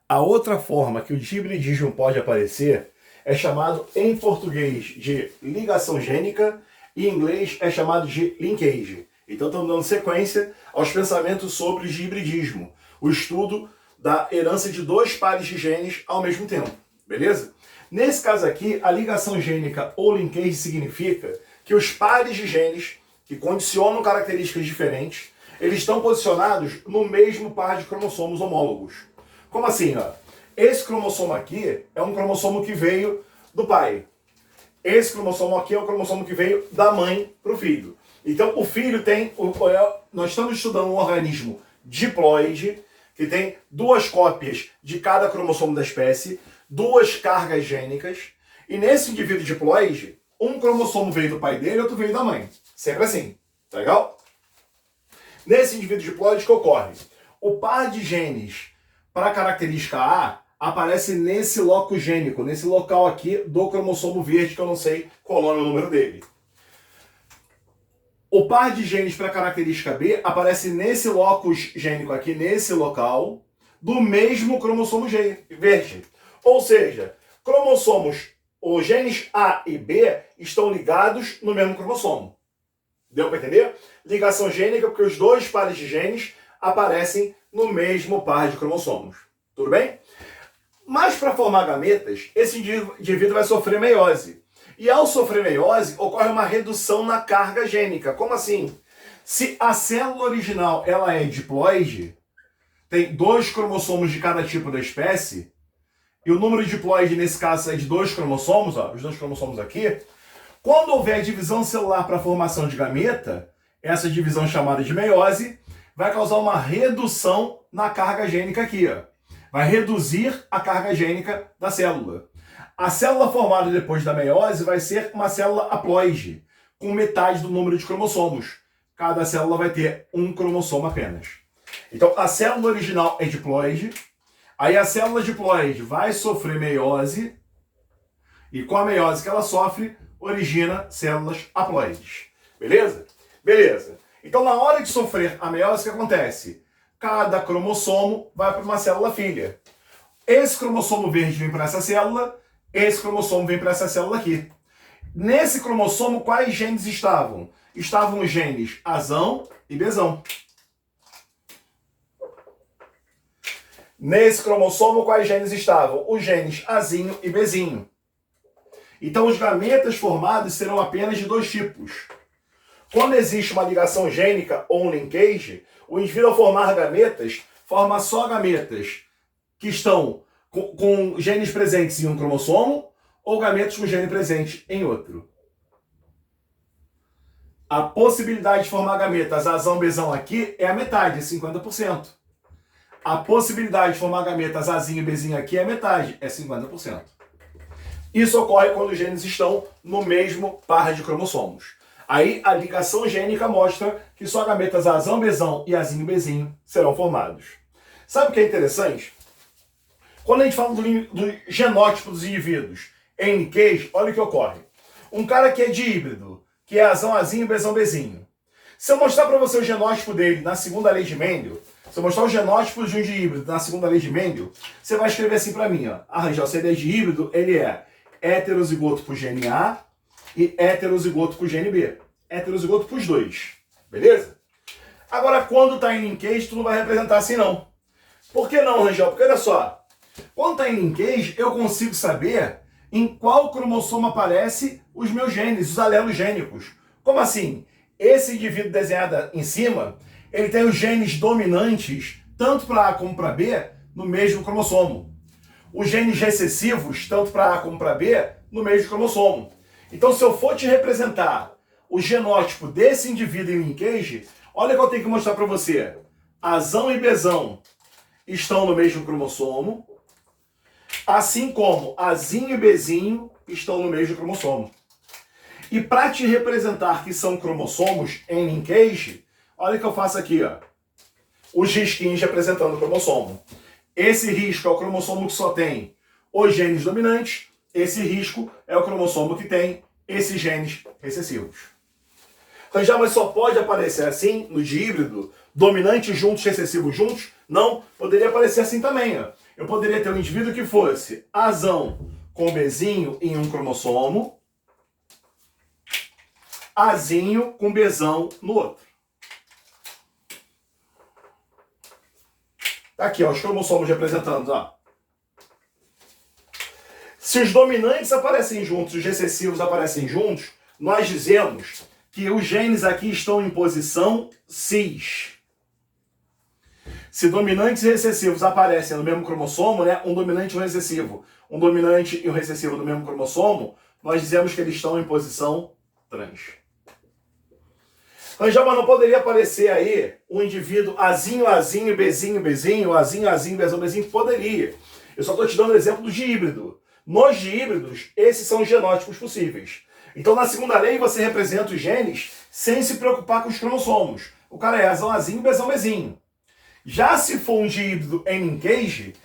A outra forma que o hibridismo pode aparecer é chamado em português de ligação gênica e em inglês é chamado de linkage. Então estamos dando sequência aos pensamentos sobre hibridismo, o estudo da herança de dois pares de genes ao mesmo tempo, beleza? Nesse caso aqui, a ligação gênica ou linkage significa que os pares de genes que condicionam características diferentes, eles estão posicionados no mesmo par de cromossomos homólogos. Como assim, ó? Esse cromossomo aqui é um cromossomo que veio do pai. Esse cromossomo aqui é o cromossomo que veio da mãe para o filho. Então, o filho tem... Nós estamos estudando um organismo diploide, que tem duas cópias de cada cromossomo da espécie, duas cargas gênicas, e nesse indivíduo diploide, um cromossomo veio do pai dele e outro veio da mãe. Sempre assim. Tá legal? Nesse indivíduo diploide, o que ocorre? O par de genes para a característica A aparece nesse loco gênico, nesse local aqui do cromossomo verde, que eu não sei qual é o número dele. O par de genes para a característica B aparece nesse locus gênico aqui, nesse local, do mesmo cromossomo verde. Ou seja, os genes A e B estão ligados no mesmo cromossomo. Deu para entender? Ligação gênica porque os dois pares de genes aparecem no mesmo par de cromossomos. Tudo bem? Mas para formar gametas, esse indivíduo vai sofrer meiose. E ao sofrer meiose, ocorre uma redução na carga gênica. Como assim? Se a célula original ela é diploide, tem dois cromossomos de cada tipo da espécie, e o número de diploide nesse caso é de dois cromossomos, ó, os dois cromossomos aqui, quando houver divisão celular para a formação de gameta, essa divisão chamada de meiose, vai causar uma redução na carga gênica aqui, ó. Vai reduzir a carga gênica da célula. A célula formada depois da meiose vai ser uma célula haploide, com metade do número de cromossomos. Cada célula vai ter um cromossomo apenas. Então, a célula original é diploide, aí a célula diploide vai sofrer meiose, e com a meiose que ela sofre, origina células haploides. Beleza? Beleza. Então, na hora de sofrer a meiose, o que acontece? Cada cromossomo vai para uma célula filha. Esse cromossomo verde vem para essa célula, esse cromossomo vem para essa célula aqui. Nesse cromossomo, quais genes estavam? Estavam os genes Azão e Bzão. Nesse cromossomo, quais genes estavam? Os genes Azinho e Bzinho. Então, os gametas formados serão apenas de dois tipos. Quando existe uma ligação gênica ou um linkage, o indivíduo ao formar gametas, forma só gametas que estão com genes presentes em um cromossomo ou gametas com gene presente em outro. A possibilidade de formar gametas Azão, Bzão aqui é a metade, é 50%. A possibilidade de formar gametas Azinho e Bzinho aqui é a metade, é 50%. Isso ocorre quando os genes estão no mesmo par de cromossomos. Aí a ligação gênica mostra que só gametas Azão, Bzão e Azinho, Bzinho serão formados. Sabe o que é interessante? Quando a gente fala do genótipo dos indivíduos em linkage, olha o que ocorre. Um cara que é de híbrido, que é Azão, Azinho, Bzão, Bzinho. Se eu mostrar para você o genótipo dele na segunda lei de Mendel, se eu mostrar o genótipo de um de híbrido na segunda lei de Mendel, você vai escrever assim para mim, ó. Arranjar o CD de híbrido, ele é heterozigoto por gene A e heterozigoto por gene B. Heterozigoto por os dois. Beleza? Agora, quando está em linkage, tu não vai representar assim, não. Por que não, Rangel? Porque olha só. Quando está em linkage, eu consigo saber em qual cromossomo aparecem os meus genes, os alelos gênicos. Como assim? Esse indivíduo desenhado em cima, ele tem os genes dominantes, tanto para A como para B, no mesmo cromossomo. Os genes recessivos, tanto para A como para B, no mesmo cromossomo. Então, se eu for te representar o genótipo desse indivíduo em linkage, olha o que eu tenho que mostrar para você. Azão e Bzão estão no mesmo cromossomo, assim como Azinho e Bzinho estão no mesmo cromossomo. E para te representar que são cromossomos em linkage, olha o que eu faço aqui, ó. Os risquinhos representando o cromossomo. Esse risco é o cromossomo que só tem os genes dominantes, esse risco é o cromossomo que tem esses genes recessivos. Então já, mas só pode aparecer assim no de híbrido, dominante juntos, recessivo juntos? Não, poderia aparecer assim também, ó. Eu poderia ter um indivíduo que fosse Azão com Bzinho em um cromossomo, Azinho com Bzão no outro. Tá aqui, ó, os cromossomos representando, ó. Se os dominantes aparecem juntos, os recessivos aparecem juntos, nós dizemos que os genes aqui estão em posição cis. Se dominantes e recessivos aparecem no mesmo cromossomo, né, um dominante e um recessivo e um recessivo do mesmo cromossomo, nós dizemos que eles estão em posição trans. Rangel, mas não poderia aparecer aí um indivíduo Azinho, Azinho, Bzinho, Bzinho, Azinho, Azinho, Bzão, Bzinho? Poderia. Eu só estou te dando o exemplo do díhbrido. Nos díhbridos, esses são os genótipos possíveis. Então, na segunda lei, você representa os genes sem se preocupar com os cromossomos. O cara é Azão, Azinho, Bzão, Bzinho. Já se for um díhbrido em linkage,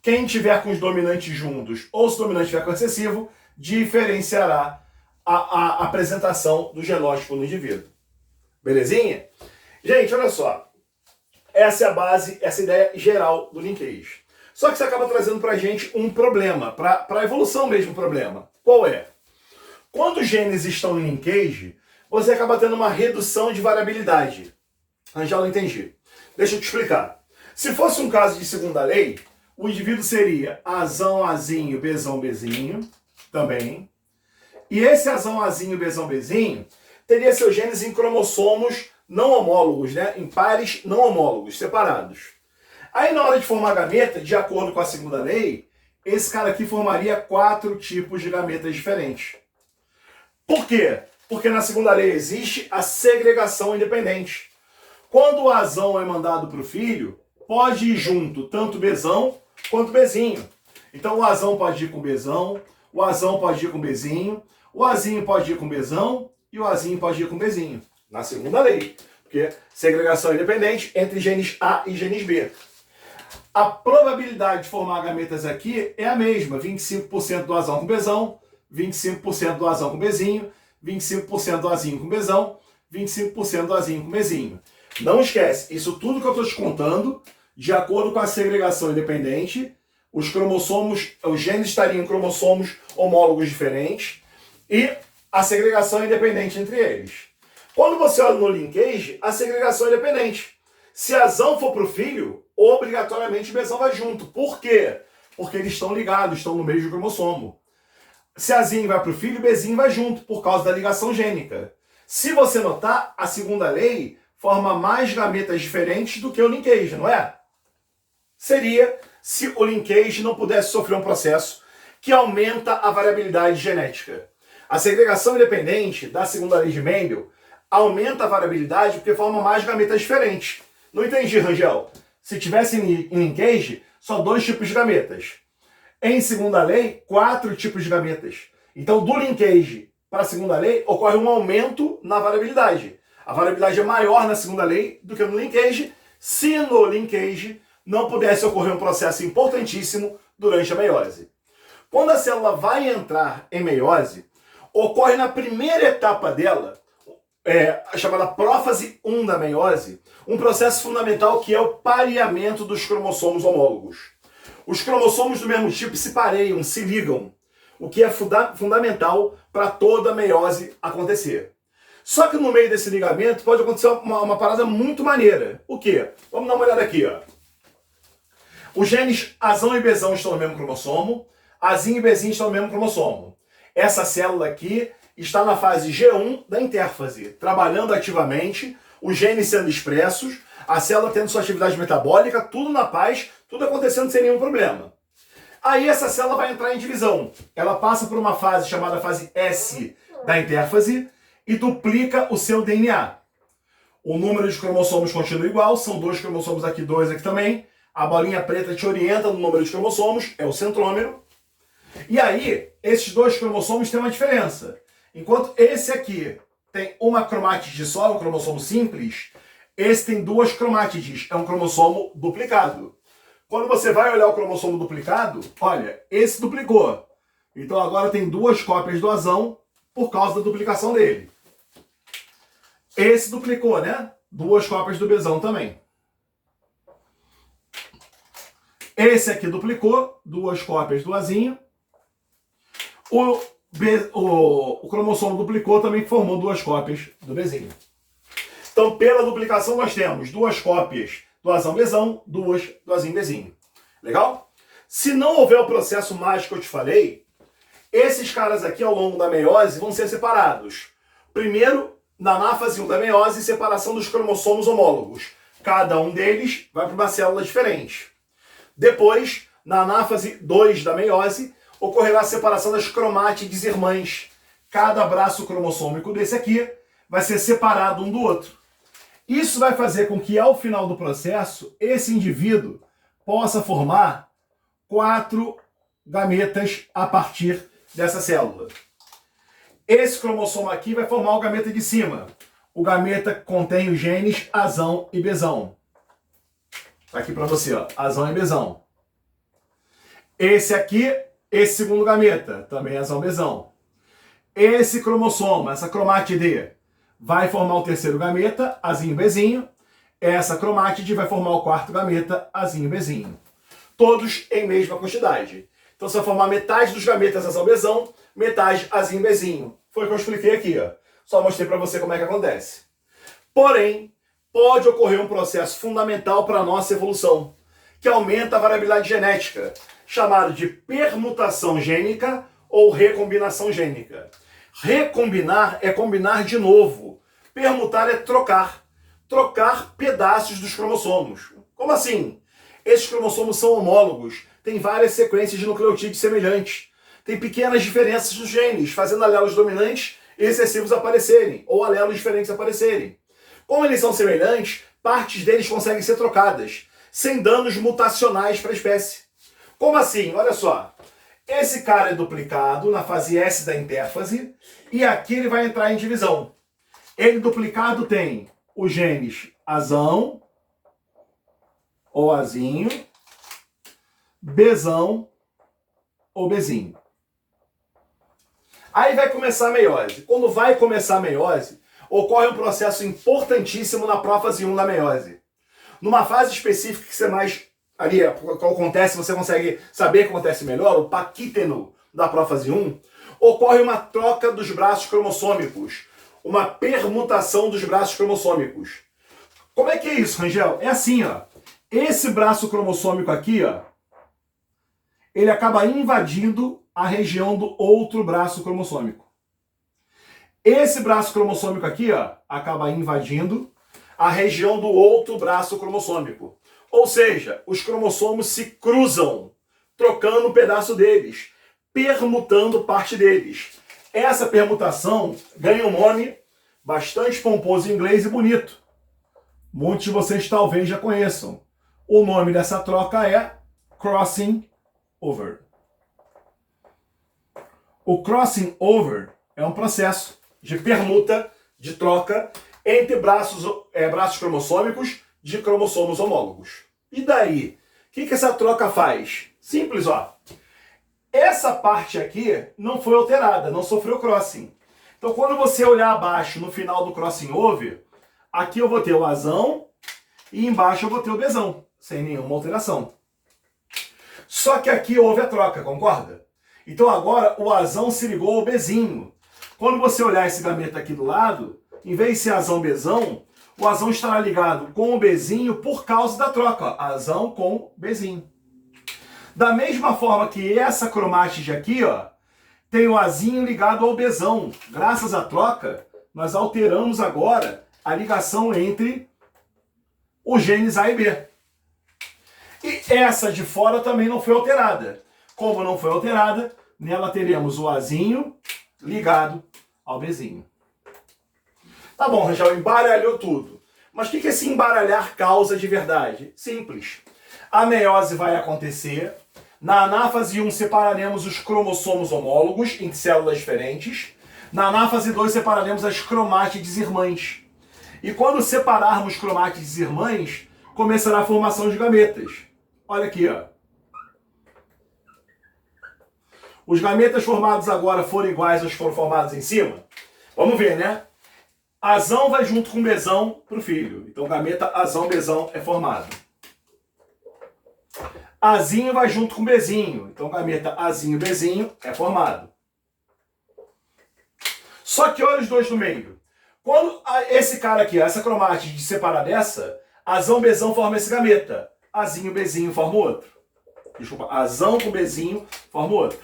quem tiver com os dominantes juntos, ou se o dominante tiver com o recessivo, diferenciará a apresentação do genótipo no indivíduo. Belezinha? Gente, olha só. Essa é a base, essa é a ideia geral do linkage. Só que você acaba trazendo pra gente um problema, pra evolução mesmo um problema. Qual é? Quando os genes estão em linkage, você acaba tendo uma redução de variabilidade. Já não entendi. Deixa eu te explicar. Se fosse um caso de segunda lei, o indivíduo seria Azão, Azinho, Bzão, Bzinho, também. E esse Azão, Azinho, Bzão, Bzinho teria seus genes em cromossomos não homólogos, né? Em pares não homólogos, separados. Aí na hora de formar gameta, de acordo com a segunda lei, esse cara aqui formaria 4 tipos de gametas diferentes. Por quê? Porque na segunda lei existe a segregação independente. Quando o Azão é mandado para o filho, pode ir junto tanto Bzão quanto Bzinho. Então o Azão pode ir com Bzão, o Azão pode ir com Bzinho, o Azinho pode ir com Bzão, e o Azinho pode ir com Bzinho, na segunda lei. Porque segregação independente entre genes A e genes B. A probabilidade de formar gametas aqui é a mesma. 25% do Azão com Bzão, 25% do Azão com Bzinho, 25% do Azinho com Bzão, 25% do Azinho com Bzinho. Não esquece, isso tudo que eu estou te contando, de acordo com a segregação independente, os cromossomos, os genes estariam em cromossomos homólogos diferentes, e a segregação é independente entre eles. Quando você olha no linkage, a segregação é independente. Se Azão for para o filho, obrigatoriamente Bzão vai junto. Por quê? Porque eles estão ligados, estão no mesmo cromossomo. Se Azinho vai para o filho, Bzinho vai junto, por causa da ligação gênica. Se você notar, a segunda lei forma mais gametas diferentes do que o linkage, não é? Seria se o linkage não pudesse sofrer um processo que aumenta a variabilidade genética. A segregação independente da segunda lei de Mendel aumenta a variabilidade porque forma mais gametas diferentes. Não entendi, Rangel. Se tivesse em linkage, só 2 tipos de gametas. Em segunda lei, 4 tipos de gametas. Então, do linkage para a segunda lei, ocorre um aumento na variabilidade. A variabilidade é maior na segunda lei do que no linkage, se no linkage não pudesse ocorrer um processo importantíssimo durante a meiose. Quando a célula vai entrar em meiose, ocorre na primeira etapa dela, a chamada prófase 1 da meiose, um processo fundamental que é o pareamento dos cromossomos homólogos. Os cromossomos do mesmo tipo se pareiam, se ligam, o que é fundamental para toda a meiose acontecer. Só que no meio desse ligamento pode acontecer uma parada muito maneira. O quê? Vamos dar uma olhada aqui, ó. Os genes Azão e Bzão estão no mesmo cromossomo, Azinho e Bzinho estão no mesmo cromossomo. Essa célula aqui está na fase G1 da intérfase, trabalhando ativamente, os genes sendo expressos, a célula tendo sua atividade metabólica, tudo na paz, tudo acontecendo sem nenhum problema. Aí essa célula vai entrar em divisão. Ela passa por uma fase chamada fase S da intérfase e duplica o seu DNA. O número de cromossomos continua igual, são 2 cromossomos aqui, 2 aqui também. A bolinha preta te orienta no número de cromossomos, é o centrômero. E aí, esses 2 cromossomos têm uma diferença. Enquanto esse aqui tem uma cromátide só, um cromossomo simples, esse tem 2 cromátides, é um cromossomo duplicado. Quando você vai olhar o cromossomo duplicado, olha, esse duplicou. Então agora tem 2 cópias do Azão por causa da duplicação dele. Esse duplicou, né? 2 cópias do Bzão também. Esse aqui duplicou, duas cópias do Azinho. O cromossomo duplicou também, formou duas cópias do Bzinho. Então, pela duplicação, nós temos duas cópias do Azão Bzão, duas do Azinho Bzinho. Legal? Se não houver o processo mágico que eu te falei, esses caras aqui, ao longo da meiose, vão ser separados. Primeiro, na anáfase 1 da meiose, separação dos cromossomos homólogos. Cada um deles vai para uma célula diferente. Depois, na anáfase 2 da meiose, ocorrerá a separação das cromátides irmãs. Cada braço cromossômico desse aqui vai ser separado um do outro. Isso vai fazer com que, ao final do processo, esse indivíduo possa formar 4 gametas a partir dessa célula. Esse cromossomo aqui vai formar o gameta de cima. O gameta contém os genes Azão e Bzão. Tá aqui para você, ó, Azão e Bzão. Esse aqui, esse segundo gameta, também Azão e Bzão. Esse cromossomo, essa cromátide, vai formar o terceiro gameta, Azinho e Bzinho. Essa cromátide vai formar o quarto gameta, Azinho e Bzinho. Todos em mesma quantidade. Então você vai formar metade dos gametas Azão e Bzão, metade Azinho e Bzinho. Foi o que eu expliquei aqui, ó. Só mostrei para você como é que acontece. Porém, pode ocorrer um processo fundamental para a nossa evolução, que aumenta a variabilidade genética, chamado de permutação gênica ou recombinação gênica. Recombinar é combinar de novo. Permutar é trocar. Trocar pedaços dos cromossomos. Como assim? Esses cromossomos são homólogos, têm várias sequências de nucleotídeos semelhantes. Tem pequenas diferenças nos genes, fazendo alelos dominantes e recessivos aparecerem, ou alelos diferentes aparecerem. Como eles são semelhantes, partes deles conseguem ser trocadas, sem danos mutacionais para a espécie. Como assim? Olha só. Esse cara é duplicado na fase S da intérfase, e aqui ele vai entrar em divisão. Ele duplicado tem os genes Azão, ou Azinho, Bzão, ou Bzinho. Aí vai começar a meiose. Quando vai começar a meiose, ocorre um processo importantíssimo na prófase 1 da meiose. Numa fase específica que você mais... ali, o que acontece, você consegue saber o que acontece melhor, o paquíteno da prófase 1, ocorre uma troca dos braços cromossômicos, uma permutação dos braços cromossômicos. Como é que é isso, Rangel? É assim, ó. Esse braço cromossômico aqui, ó, ele acaba invadindo a região do outro braço cromossômico. Esse braço cromossômico aqui, ó, acaba invadindo a região do outro braço cromossômico. Ou seja, os cromossomos se cruzam, trocando um pedaço deles, permutando parte deles. Essa permutação ganha um nome bastante pomposo em inglês e bonito. Muitos de vocês talvez já conheçam. O nome dessa troca é crossing over. O crossing over é um processo de permuta, de troca entre braços cromossômicos de cromossomos homólogos. E daí? O que essa troca faz? Simples, ó. Essa parte aqui não foi alterada, não sofreu crossing. Então, quando você olhar abaixo, no final do crossing over, aqui eu vou ter o Azão e embaixo eu vou ter o Bzão, sem nenhuma alteração. Só que aqui houve a troca, concorda? Então agora o Azão se ligou ao Bzinho. Quando você olhar esse gameta aqui do lado, em vez de ser Azão Bzão, o Azão estará ligado com o Bzinho por causa da troca, ó, Azão com Bzinho. Da mesma forma que essa cromátide aqui, ó, tem o Azinho ligado ao Bzão. Graças à troca, nós alteramos agora a ligação entre os genes A e B. E essa de fora também não foi alterada. Como não foi alterada, nela teremos o Azinho ligado ao Bzinho. Tá bom, Rangel, embaralhou tudo. Mas o que esse embaralhar causa de verdade? Simples. A meiose vai acontecer. Na anáfase 1 separaremos os cromossomos homólogos em células diferentes. Na anáfase 2 separaremos as cromátides irmãs. E quando separarmos cromátides irmãs, começará a formação de gametas. Olha aqui, ó. Os gametas formados agora foram iguais aos que foram formados em cima? Vamos ver, né? Azão vai junto com Bzão para o filho. Então, gameta Azão-Bzão é formado. Azinho vai junto com Bzinho. Então, gameta Azinho, Bzinho é formado. Só que olha os dois no meio. Quando esse cara aqui, essa cromátide se separar dessa, Azão, Bzão forma esse gameta. Azinho, Bzinho forma outro. Desculpa, Azão com Bzinho forma outro.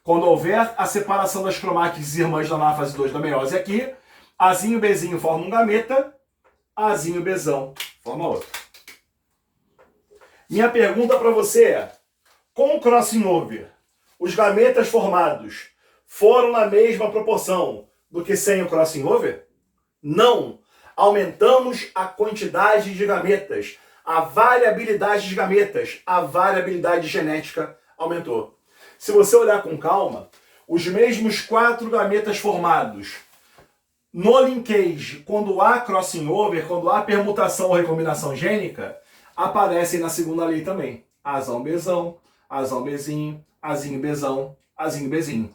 Quando houver a separação das cromátides irmãs da anáfase 2 da meiose aqui, Azinho, Bzinho forma um gameta, Azinho, Bzão forma outro. Minha pergunta para você é, com o crossing over, os gametas formados foram na mesma proporção do que sem o crossing over? Não! Aumentamos a quantidade de gametas, a variabilidade de gametas, a variabilidade genética aumentou. Se você olhar com calma, os mesmos 4 gametas formados no linkage, quando há crossing over, quando há permutação ou recombinação gênica, aparecem na segunda lei também. Azão, Bzão, Azão, Bzinho, Azinho, Bzão, Azinho, Bzinho.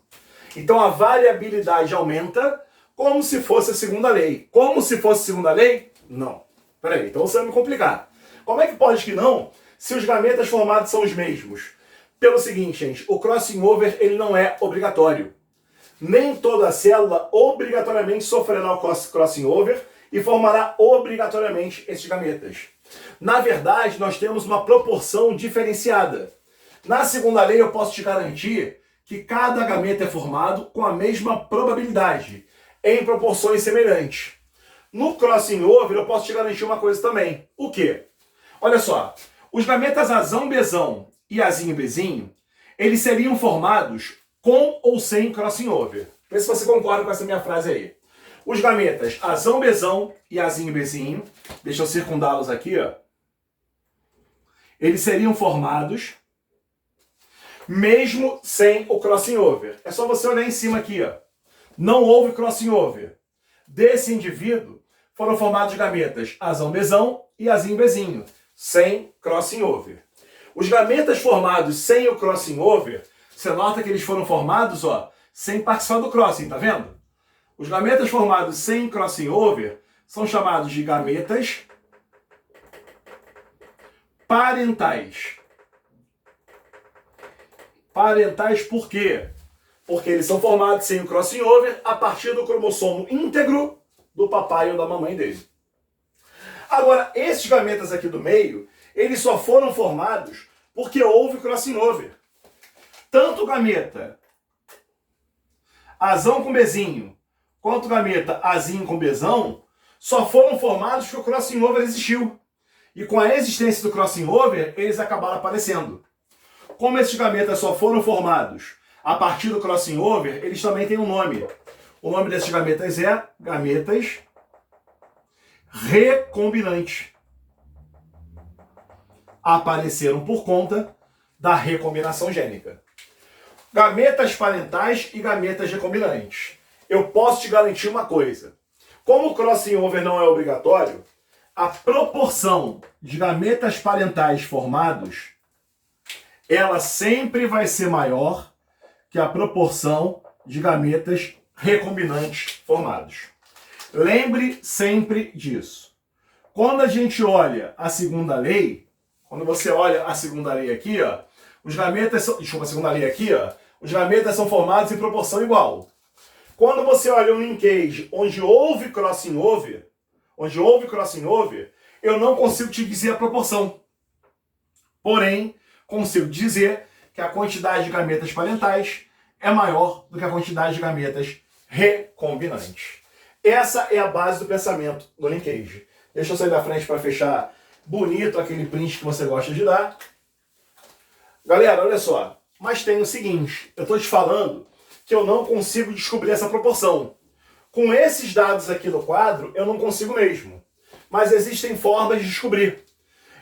Então a variabilidade aumenta como se fosse a segunda lei. Como se fosse a segunda lei? Não. Peraí, então você vai me complicar. Como é que pode que não, se os gametas formados são os mesmos? Pelo seguinte, gente, o crossing over ele não é obrigatório. Nem toda célula obrigatoriamente sofrerá o crossing over e formará obrigatoriamente esses gametas. Na verdade, nós temos uma proporção diferenciada. Na segunda lei, eu posso te garantir que cada gameta é formado com a mesma probabilidade, em proporções semelhantes. No crossing over, eu posso te garantir uma coisa também. O quê? Olha só, os gametas Azão, Bzão e Azinho, Bzinho, eles seriam formados com ou sem crossing over. Vê se você concorda com essa minha frase aí. Os gametas Azão, Bzão e Azinho, Bzinho, deixa eu circundá-los aqui, ó. Eles seriam formados mesmo sem o crossing over. É só você olhar em cima aqui, ó. Não houve crossing over. Desse indivíduo foram formados gametas Azão, Bzão e Azinho, Bzinho, sem crossing over. Os gametas formados sem o crossing over, você nota que eles foram formados, ó, sem participar do crossing, tá vendo? Os gametas formados sem crossing over são chamados de gametas parentais. Parentais por quê? Porque eles são formados sem o crossing over a partir do cromossomo íntegro do papai ou da mamãe dele. Agora, esses gametas aqui do meio, eles só foram formados porque houve crossing over. Tanto o gameta Azão com Bzinho, quanto o gameta Azinho com Bzão, só foram formados porque o crossing over existiu. E com a existência do crossing over, eles acabaram aparecendo. Como esses gametas só foram formados a partir do crossing over, eles também têm um nome. O nome desses gametas é gametas recombinantes. Apareceram por conta da recombinação gênica. Gametas parentais e gametas recombinantes. Eu posso te garantir uma coisa. Como o crossing over não é obrigatório, a proporção de gametas parentais formados, ela sempre vai ser maior que a proporção de gametas recombinantes formados. Lembre sempre disso. Quando a gente olha a segunda lei, quando você olha a segunda lei aqui, ó, os gametas são, desculpa, a segunda lei aqui, ó, os gametas são formados em proporção igual. Quando você olha um linkage onde houve crossing over, eu não consigo te dizer a proporção. Porém, consigo dizer que a quantidade de gametas parentais é maior do que a quantidade de gametas recombinantes. Essa é a base do pensamento do linkage. Deixa eu sair da frente para fechar bonito aquele print que você gosta de dar. Galera, olha só. Mas tem o seguinte, eu estou te falando que eu não consigo descobrir essa proporção. Com esses dados aqui no quadro, eu não consigo mesmo. Mas existem formas de descobrir.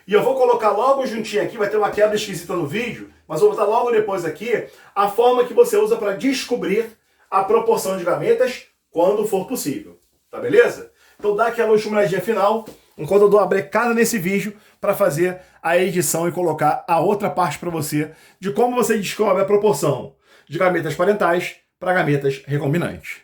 E eu vou colocar logo juntinho aqui, vai ter uma quebra esquisita no vídeo, mas vou botar logo depois aqui a forma que você usa para descobrir a proporção de gametas quando for possível. Tá beleza? Então dá aquela última olhadinha final, enquanto eu dou uma brecada nesse vídeo para fazer a edição e colocar a outra parte para você de como você descobre a proporção de gametas parentais para gametas recombinantes.